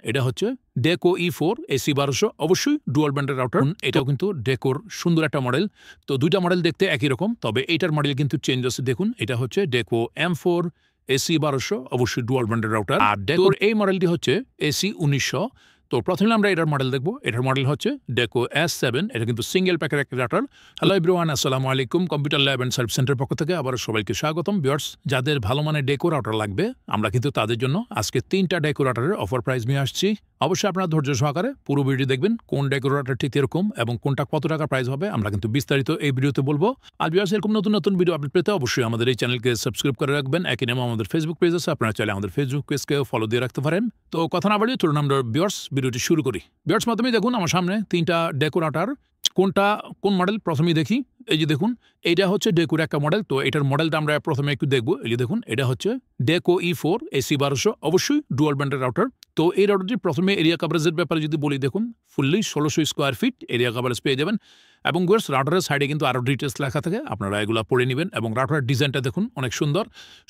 এটা হচ্ছে ডেকো E4 AC1200 অবশ্যই ডুয়াল ব্যান্ডের রাউটার। এটাও কিন্তু ডেকোর সুন্দর একটা মডেল। তো দুইটা মডেল দেখতে একই রকম, তবে এইটার মডেল কিন্তু চেঞ্জ আছে। দেখুন, এটা হচ্ছে ডেকো M4 AC1200 অবশ্যই ডুয়াল ব্যান্ডের রাউটার। আর ডেকোর এই মডেলটি হচ্ছে AC1900। তো প্রথমে আমরা এটার মডেল দেখব। এটার মডেল হচ্ছে ডেকো S7। এটা কিন্তু সিঙ্গেল প্যাকের একটা রাউটার। হ্যালো এভরিওয়ান, আসসালামু আলাইকুম। কম্পিউটার ল্যাব অ্যান্ড সার্ভিস সেন্টারের পক্ষ থেকে আবার সবাইকে স্বাগতম। ভিউয়ার্স, যাদের ভালো মানের ডেকো রাউটার লাগবে, আমরা কিন্তু তাদের জন্য আজকে 3টা ডেকো রাউটারের অফার প্রাইস নিয়ে আসছি। অবশ্যই আপনারা ধৈর্য সহকারে পুরো ভিডিও দেখবেন, কোন ডেকো রাউটার ঠিক এরকম এবং কোনটা কত টাকা প্রাইস হবে আমরা কিন্তু বিস্তারিত এই ভিডিওতে বলবো। আর ভিউয়ার্স, এরকম নতুন নতুন ভিডিও আপডেট পেতে অবশ্যই আমাদের এই চ্যানেলকে সাবস্ক্রাইব করে রাখবেন। একই নামে আমাদের ফেসবুক পেজ আছে, আপনারা চাইলে আমাদের ফেসবুক পেজকে ফলো দিয়ে রাখতে পারেন। তো কথা না বাড়িয়ে চলুন আমরা ভিউয়ার্স ভিডিওটি শুরু করি। ভিউয়ার্স, প্রথমেই দেখুন আমার সামনে 3টা ডেকো রাউটার। কোন মডেল প্রথমেই দেখি। এই যে দেখুন, এইটা হচ্ছে ডেকোর একটা মডেল। তো এটার মডেলটা আমরা প্রথমে একটু দেখবো। এই যে দেখুন, এটা হচ্ছে ডেকো E4 AC1200 অবশ্যই ডুয়াল ব্যান্ডের রাউটার। তো এই রাউটারটি প্রথমে এরিয়া কভারেজের ব্যাপারে যদি বলি, দেখুন fully 1600 square feet area coverage পেয়ে যাবেন। এবং ভিউয়ার্স, রাউটারের সাইডে কিন্তু আরও ডিটেলস লেখা থাকে, আপনারা এগুলো পড়ে নেবেন। এবং রাউটারের ডিজাইনটা দেখুন অনেক সুন্দর।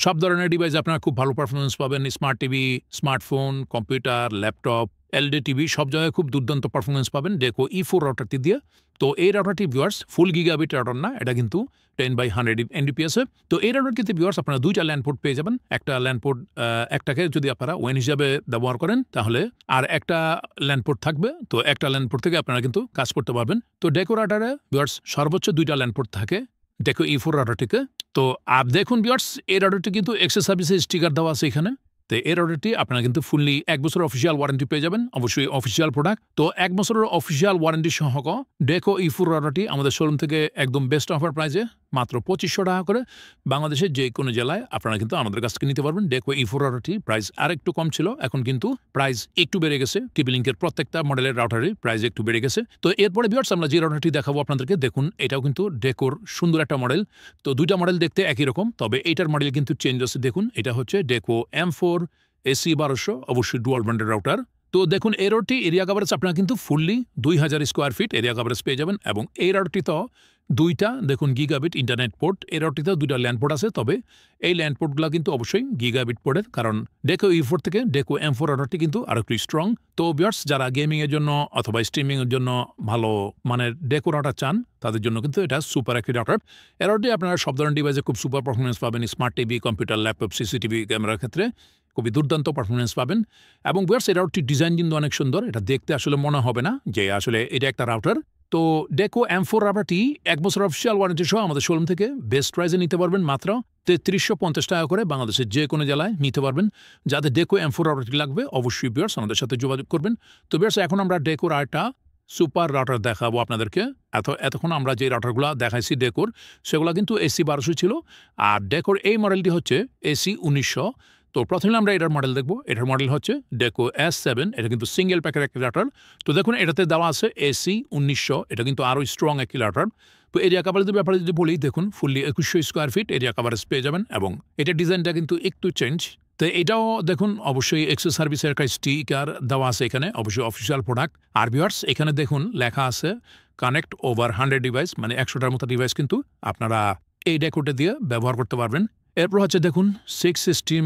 সব ধরনের ডিভাইস আপনারা খুব ভালো পারফরমেন্স পাবেন। Smart TV, smartphone, computer, laptop, LED TV সব জায়গায় খুব দুর্দান্ত পারফরমেন্স পাবেন ডেকো E4 রাউটারটি দিয়ে। তো এই রাউটারটি ভিউয়ার্স ফুল গিগাবিট রাউটার না, এটা কিন্তু 10/100 Mbps। তো এই রাউটারটিতে ভিউয়ার্স আপনারা 2টা ল্যান্ড পোর্ট পেয়ে যাবেন। একটা ল্যান্ড পোর্ট, একটাকে যদি আপনারা ওয়েন হিসাবে ব্যবহার করেন তাহলে আর একটা ল্যান্ড পোর্ট থাকবে। তো একটা ল্যান্ড পোর্ট থেকে আপনারা কিন্তু কাজ করতে পারবেন। তো ডেকো রাউটারে ভিউয়ার্স সর্বোচ্চ 2টা ল্যান্ড পোর্ট থাকে ডেকো E4 রাউটারটিকে। তো দেখুন ভিউয়ার্স, এই রাউটারটি কিন্তু এক্সেস সার্ভিসের স্টিকার দেওয়া আছে এখানে। তো এই রাউটারটি আপনারা কিন্তু ফুললি 1 বছরের অফিসিয়াল ওয়ারেন্টি পেয়ে যাবেন, অবশ্যই অফিসিয়াল প্রোডাক্ট। তো 1 বছরের অফিসিয়াল ওয়ারেন্টি সহ ডেকো E4 রাউটারটি আমাদের শোরুম থেকে একদম বেস্ট অফার প্রাইসে মাত্র 2500 টাকা করে বাংলাদেশের যে কোনো জেলায় আপনারা কিন্তু আমাদের কাছ থেকে নিতে পারবেন। ডেকো E4 রাউটারটি প্রাইস আর একটু কম ছিল, এখন কিন্তু প্রাইস একটু বেড়ে গেছে। টিভি লিঙ্কের প্রত্যেকটা মডেলের রাউটারের প্রাইস একটু বেড়ে গেছে। তো এরপরে ভিউয়ার্স আমরা যে রাউটারটি দেখাবো আপনাদেরকে, দেখুন এটাও কিন্তু ডেকোর সুন্দর একটা মডেল। তো 2টা মডেল দেখতে একই রকম, তবে এইটার মডেল কিন্তু চেঞ্জ আছে। দেখুন, এটা হচ্ছে ডেকো M4 AC1200 অবশ্যই ডুয়াল ব্যান্ডের রাউটার। তো দেখুন, এই রাউটারটি এরিয়া কভারেজ আপনারা কিন্তু fully 2000 square feet area coverage পেয়ে যাবেন। এবং এই রাউটারটি তো 2টা দেখুন গিগাবিট ইন্টারনেট পোর্ট। এই রাউটারটিতেও 2টা ল্যান্ড পোর্ট আছে, তবে এই ল্যান্ড পোর্টগুলো কিন্তু অবশ্যই গিগাবিট পোর্টের, কারণ ডেকো E4 থেকে ডেকো M4 রাউটারটি কিন্তু আরও একটু স্ট্রং। তো ভিউয়ার্স, যারা গেমিংয়ের জন্য অথবা স্ট্রিমিংয়ের জন্য ভালো মানের ডেকো রাউটার চান, তাদের জন্য কিন্তু এটা সুপার একটি রাউটার। এই রাউটারটি আপনারা সব ধরনের ডিভাইসে খুব সুপার পারফরমেন্স পাবেন। Smart TV, computer, laptop, CCTV ক্যামেরার ক্ষেত্রে খুবই দুর্দান্ত পারফরমেন্স পাবেন। এবং ভিউয়ার্স, এই রাউটারটির ডিজাইন কিন্তু অনেক সুন্দর। এটা দেখতে আসলে মনে হবে না যে আসলে এটা একটা রাউটার। তো ডেকো M4 রাউটারটি 1 বছর অফিসিয়াল ওয়ারেন্টি সহ আমাদের শোরুম থেকে বেস্ট প্রাইসে নিতে পারবেন মাত্র 3350 টাকা করে বাংলাদেশের যে কোনো জেলায় নিতে পারবেন। যাদের ডেকো M4 রাউটারটি লাগবে অবশ্যই ভিউয়ার্স আমাদের সাথে যোগাযোগ করবেন। তো ভিউয়ার্স, এখন আমরা ডেকোর আরেকটা সুপার রাউটার দেখাবো আপনাদেরকে। এতক্ষণ আমরা যে রাউটারগুলো দেখাইছি ডেকোর, সেগুলো কিন্তু AC1200 ছিল। আর ডেকোর এই মডেলটি হচ্ছে AC1900। তো প্রথমে আমরা এটার মডেল দেখব। এটার মডেল হচ্ছে ডেকো S7। এটা কিন্তু সিঙ্গেল প্যাকের একটি রাউটার। তো দেখুন, এটাতে দেওয়া আছে AC1900। এটা কিন্তু আরও স্ট্রং একটি রাউটার। তো এরিয়া কভারেজের ব্যাপারে যদি বলি, দেখুন fully 2100 square feet area coverage পেয়ে যাবেন। এবং এটার ডিজাইনটা কিন্তু একটু চেঞ্জ। তো এটাও দেখুন অবশ্যই এক্সেস সার্ভিসের একটা স্টিকার দেওয়া আছে এখানে, অবশ্যই অফিসিয়াল প্রোডাক্ট। আর ভিউয়ার্স, এখানে দেখুন লেখা আছে কানেক্ট ওভার 100 ডিভাইস, মানে 100টার মতো ডিভাইস কিন্তু আপনারা এই ডেকোটা দিয়ে ব্যবহার করতে পারবেন। এরপর হচ্ছে দেখুন 6 system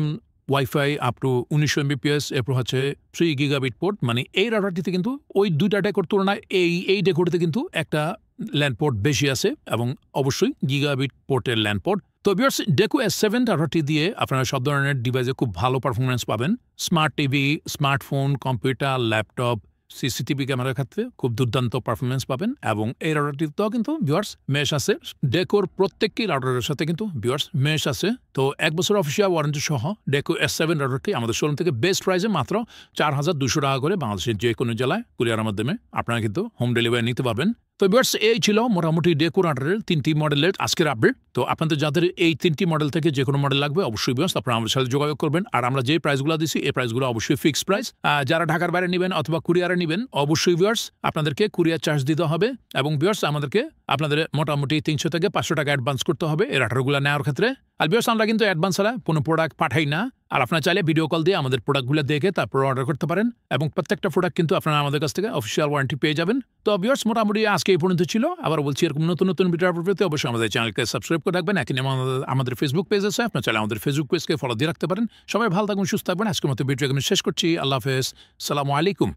wifi up to 1900 Mbps। এরপর হচ্ছে 3 গিগাবিট পোর্ট। মানে এই রাউটারটিতে কিন্তু ওই 2টা ডেকোর তুলনায় এই ডেকোটিতে কিন্তু একটা ল্যান্ড পোর্ট বেশি আছে, এবং অবশ্যই গিগাবিট পোর্টের ল্যান্ড পোর্ট। তো ভিউয়ার্স, ডেকো S7 রাউটারটি দিয়ে আপনারা সব ধরনের ডিভাইসে খুব ভালো পারফরমেন্স পাবেন। Smart TV, smartphone, computer, laptop, CCTV ক্যামেরার ক্ষেত্রে খুব দুর্দান্ত পারফরমেন্স পাবেন। এবং এই রাউটারটিতেও কিন্তু ভিউয়ার্স মেশ আছে। ডেকোর প্রত্যেকটি রাউটারের সাথে কিন্তু ভিউয়ার্স মেশ আছে। তো 1 বছর অফিসিয়াল ওয়ারেন্টি সহ ডেকো S7 রাউটারটি আমাদের শোরুম থেকে বেস্ট প্রাইসে মাত্র 4200 টাকা করে বাংলাদেশের যে কোনো জেলায় কুরিয়ারের মাধ্যমে আপনারা কিন্তু হোম ডেলিভারি নিতে পারবেন। তো ভিউয়ার্স, এই ছিল মোটামুটি ডেকো রাউটারের 3টি মডেলের আজকের আপডেট। তো আপনাদের যাদের এই 3টি মডেল থেকে যে কোনো মডেল লাগবে অবশ্যই ভিউয়ার্স আপনারা আমাদের সাথে যোগাযোগ করবেন। আর আমরা যে প্রাইসগুলো দিচ্ছি এই প্রাইসগুলো অবশ্যই ফিক্সড প্রাইস। যারা ঢাকার বাইরে নেবেন অথবা কুরিয়ারে নেবেন অবশ্যই ভিউয়ার্স আপনাদেরকে কুরিয়ার চার্জ দিতে হবে। এবং ভিউয়ার্স, আপনাদের মোটামুটি 300 থেকে 500 টাকা অ্যাডভান্স করতে হবে এই রাউটারগুলো নেওয়ার ক্ষেত্রে। আর ভিউয়ার্স আমরা কিন্তু অ্যাডভান্স ছাড়া কোনো প্রোডাক্ট পাঠাই না। আর আপনারা চাইলে ভিডিও কল দিয়ে আমাদের প্রোডাক্টগুলো দেখে তারপর অর্ডার করতে পারেন এবং প্রত্যেকটা প্রোডাক্ট কিন্তু আপনারা আমাদের কাছ থেকে অফিসিয়াল ওয়ারেন্টি পেয়ে যাবেন। তো ভিউয়ার্স মোটামুটি আজকে এই পর্যন্ত ছিল। আবার বলছি এরকম নতুন নতুন ভিডিও পেতে অবশ্যই আমাদের চ্যানেলকে সাবস্ক্রাইব করে রাখবেন। একই আমাদের ফেসবুক পেজ আছে, আপনারা চাইলে আমাদের ফেসবুক পেজকে ফলো দিয়ে রাখতে পারেন। সবাই ভালো থাকুন, সুস্থ থাকবেন। আজকের মতো ভিডিও এখানে শেষ করছি। আল্লাহ হাফেজ, সালামু আলাইকুম।